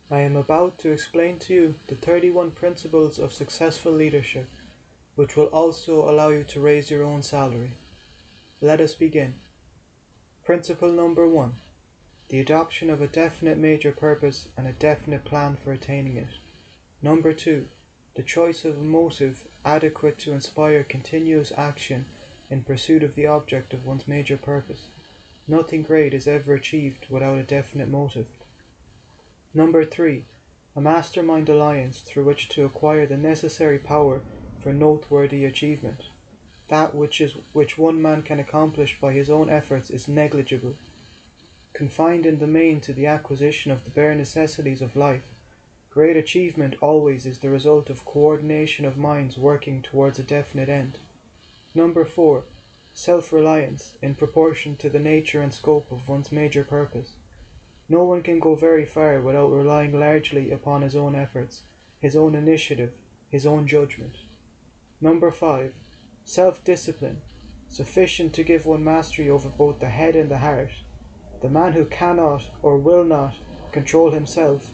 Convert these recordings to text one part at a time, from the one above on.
I am about to explain to you the 31 principles of successful leadership, which will also allow you to raise your own salary. Let us begin. Principle number 1. The adoption of a definite major purpose and a definite plan for attaining it. Number 2. The choice of a motive adequate to inspire continuous action in pursuit of the object of one's major purpose. Nothing great is ever achieved without a definite motive. Number 3. A mastermind alliance through which to acquire the necessary power for noteworthy achievement. That which one man can accomplish by his own efforts is negligible. Confined in the main to the acquisition of the bare necessities of life, great achievement always is the result of coordination of minds working towards a definite end. Number 4. Self-reliance in proportion to the nature and scope of one's major purpose. No one can go very far without relying largely upon his own efforts, his own initiative, his own judgment. Number 5. Self-discipline, sufficient to give one mastery over both the head and the heart. The man who cannot or will not control himself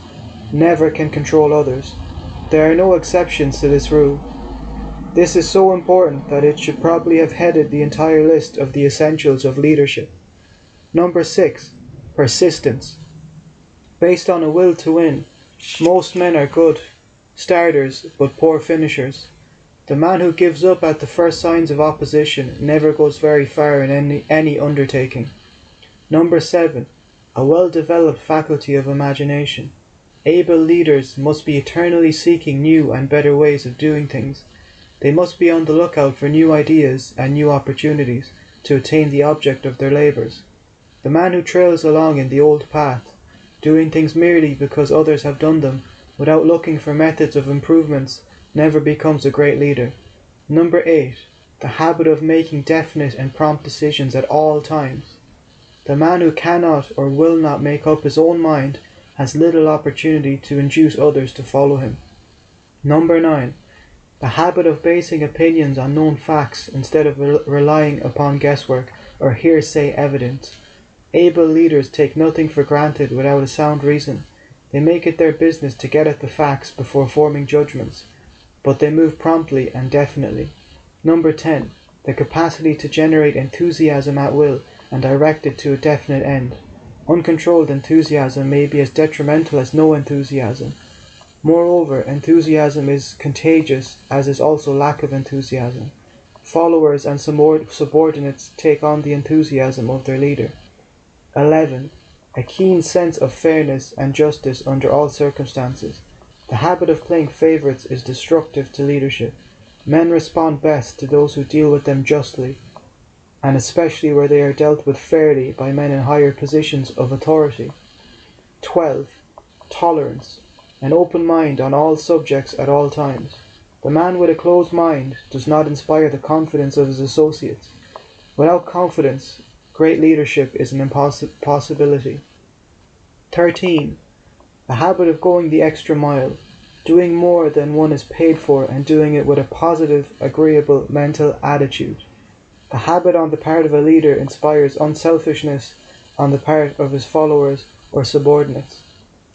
never can control others. There are no exceptions to this rule. This is so important that it should probably have headed the entire list of the essentials of leadership. Number 6. Persistence. Based on a will to win, most men are good starters but poor finishers. The man who gives up at the first signs of opposition never goes very far in any undertaking. Number 7. A well-developed faculty of imagination. Able leaders must be eternally seeking new and better ways of doing things. They must be on the lookout for new ideas and new opportunities to attain the object of their labours. The man who trails along in the old path, doing things merely because others have done them, without looking for methods of improvements, never becomes a great leader. Number 8. The habit of making definite and prompt decisions at all times. The man who cannot or will not make up his own mind has little opportunity to induce others to follow him. Number 9. The habit of basing opinions on known facts instead of relying upon guesswork or hearsay evidence. Able leaders take nothing for granted without a sound reason. They make it their business to get at the facts before forming judgments, but they move promptly and definitely. Number 10. The capacity to generate enthusiasm at will and direct it to a definite end. Uncontrolled enthusiasm may be as detrimental as no enthusiasm. Moreover, enthusiasm is contagious, as is also lack of enthusiasm. Followers and subordinates take on the enthusiasm of their leader. 11. A keen sense of fairness and justice under all circumstances. The habit of playing favourites is destructive to leadership. Men respond best to those who deal with them justly, and especially where they are dealt with fairly by men in higher positions of authority. 12. Tolerance. An open mind on all subjects at all times. The man with a closed mind does not inspire the confidence of his associates. Without confidence, great leadership is an impossibility. 13. The habit of going the extra mile, doing more than one is paid for and doing it with a positive, agreeable mental attitude. The habit on the part of a leader inspires unselfishness on the part of his followers or subordinates.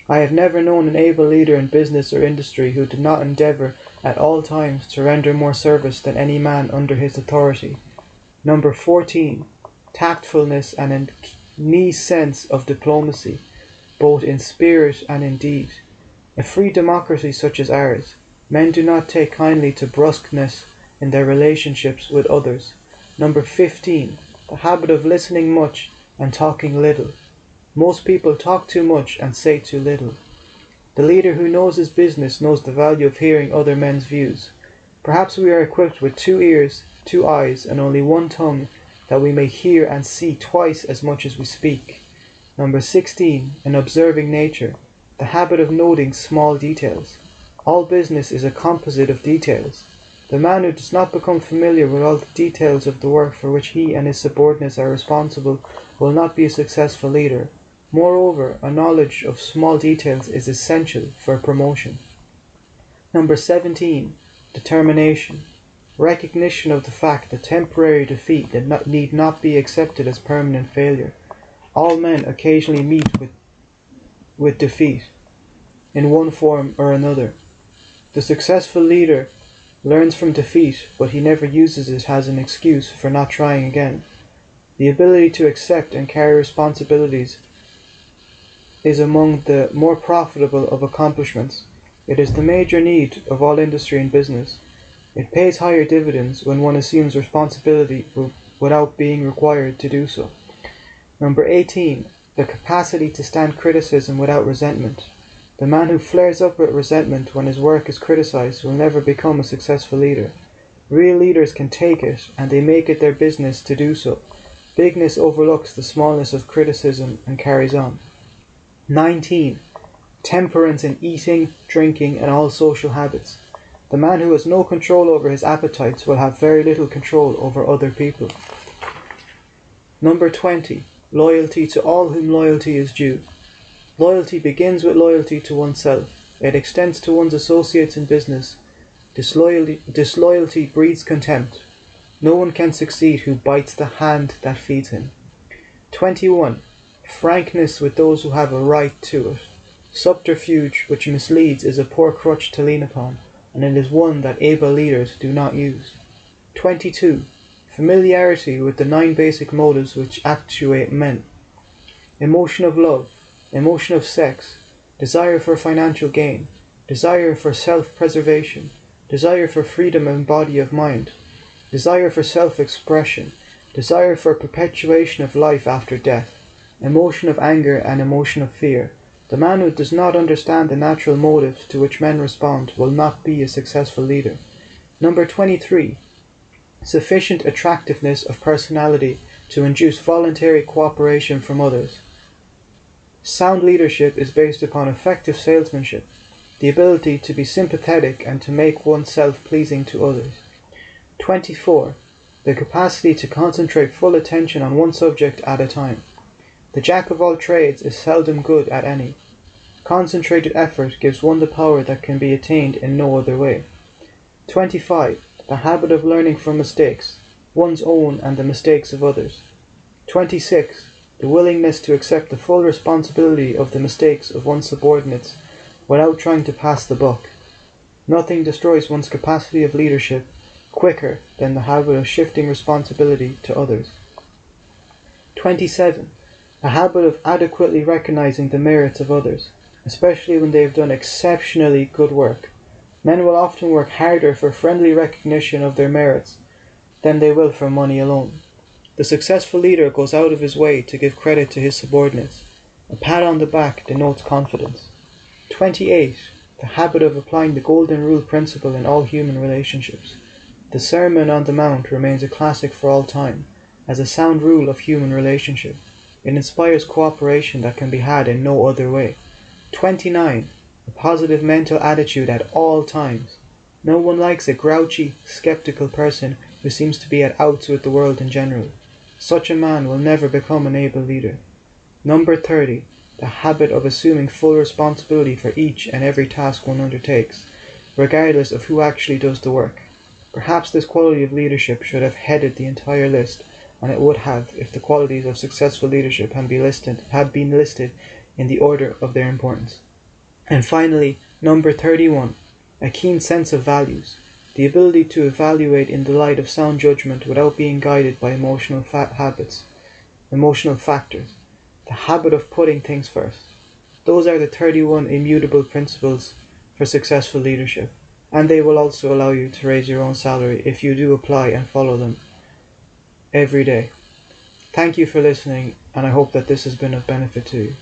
I have never known an able leader in business or industry who did not endeavour at all times to render more service than any man under his authority. Number 14. Tactfulness and a keen sense of diplomacy, both in spirit and in deed. A free democracy such as ours, men do not take kindly to brusqueness in their relationships with others. Number 15. The habit of listening much and talking little. Most people talk too much and say too little. The leader who knows his business knows the value of hearing other men's views. Perhaps we are equipped with 2 ears, 2 eyes, and only 1 tongue, that we may hear and see twice as much as we speak. Number 16. An observing nature. The habit of noting small details. All business is a composite of details. The man who does not become familiar with all the details of the work for which he and his subordinates are responsible will not be a successful leader. Moreover, a knowledge of small details is essential for promotion. Number 17. Determination. Recognition of the fact that temporary defeat need not be accepted as permanent failure. All men occasionally meet with defeat. in one form or another. The successful leader learns from defeat, but he never uses it as an excuse for not trying again. The ability to accept and carry responsibilities is among the more profitable of accomplishments. It is the major need of all industry and business. It pays higher dividends when one assumes responsibility without being required to do so. Number 18. The capacity to stand criticism without resentment. The man who flares up with resentment when his work is criticized will never become a successful leader. Real leaders can take it, and they make it their business to do so. Bigness overlooks the smallness of criticism and carries on. 19. Temperance in eating, drinking, and all social habits. The man who has no control over his appetites will have very little control over other people. Number 20. Loyalty to all whom loyalty is due. Loyalty begins with loyalty to oneself. It extends to one's associates in business. Disloyalty breeds contempt. No one can succeed who bites the hand that feeds him. 21. Frankness with those who have a right to it. Subterfuge which misleads is a poor crutch to lean upon, and it is one that able leaders do not use. 22. Familiarity with the 9 basic motives which actuate men. Emotion of love, emotion of sex, desire for financial gain, desire for self-preservation, desire for freedom of body of mind, desire for self-expression, desire for perpetuation of life after death, emotion of anger and emotion of fear. The man who does not understand the natural motives to which men respond will not be a successful leader. Number 23. Sufficient attractiveness of personality to induce voluntary cooperation from others. Sound leadership is based upon effective salesmanship, the ability to be sympathetic and to make oneself pleasing to others. 24. The capacity to concentrate full attention on one subject at a time. The jack of all trades is seldom good at any. Concentrated effort gives one the power that can be attained in no other way. 25. The habit of learning from mistakes, one's own and the mistakes of others. 26. The willingness to accept the full responsibility of the mistakes of one's subordinates without trying to pass the buck. Nothing destroys one's capacity of leadership quicker than the habit of shifting responsibility to others. 27. A habit of adequately recognizing the merits of others, especially when they have done exceptionally good work. Men will often work harder for friendly recognition of their merits than they will for money alone. The successful leader goes out of his way to give credit to his subordinates. A pat on the back denotes confidence. 28. The habit of applying the Golden Rule principle in all human relationships. The Sermon on the Mount remains a classic for all time, as a sound rule of human relationship. It inspires cooperation that can be had in no other way. 29. A positive mental attitude at all times. No one likes a grouchy, skeptical person who seems to be at outs with the world in general. Such a man will never become an able leader. Number 30. The habit of assuming full responsibility for each and every task one undertakes, regardless of who actually does the work. Perhaps this quality of leadership should have headed the entire list, and it would have if the qualities of successful leadership had been listed in the order of their importance. And finally, number 31. A keen sense of values. The ability to evaluate in the light of sound judgment without being guided by emotional factors. The habit of putting things first. Those are the 31 immutable principles for successful leadership, and they will also allow you to raise your own salary if you do apply and follow them every day. Thank you for listening, and I hope that this has been of benefit to you.